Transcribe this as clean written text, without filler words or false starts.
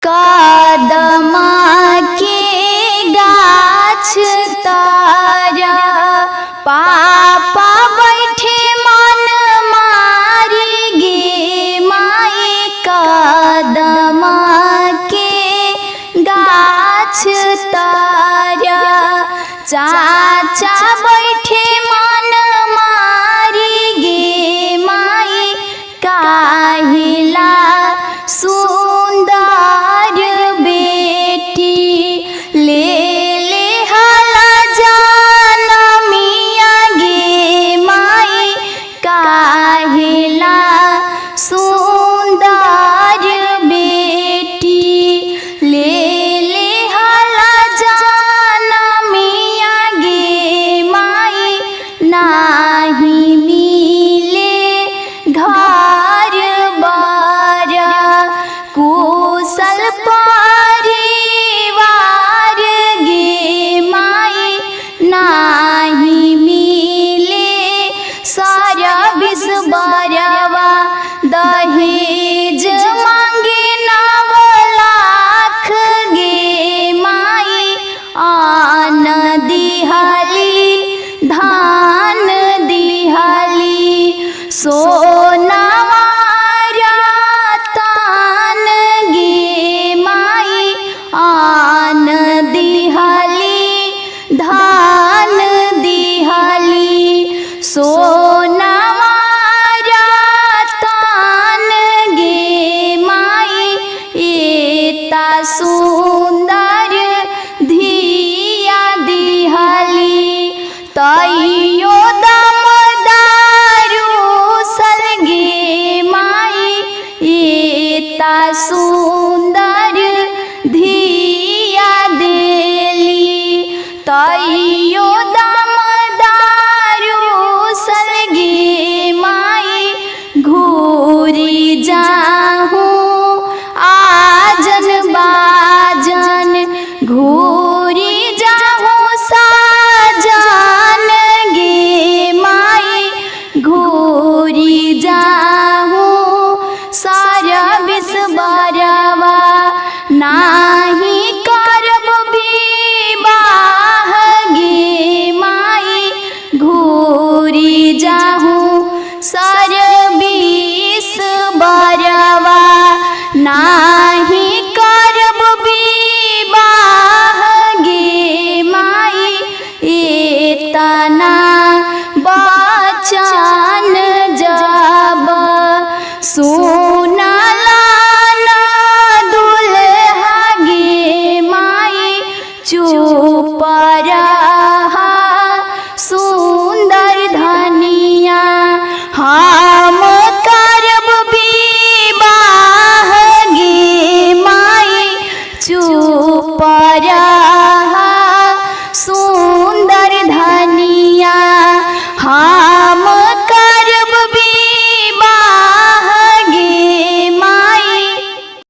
कदमा के गाछ तारा पापा बैठे मन मारी गे माई कदमा के गाछ तारा चाचा बैठे मन मारी गे माई काहिला सुंदर बेटी ले हाला जनमिया गे माई काहिला सुंदर बेटी ले हाला जनमिया गे माई नाही मिले घर बार कुशल परिवार गे माई नाही मिले सारा विश्वरवा दहेज मांगे 9 लाख गे माई आन दिहाली धान दिहाली सोनावा रतन गे माई आन दिहाली धान दिहाली सोनावा रतन गे माई एता सुंदर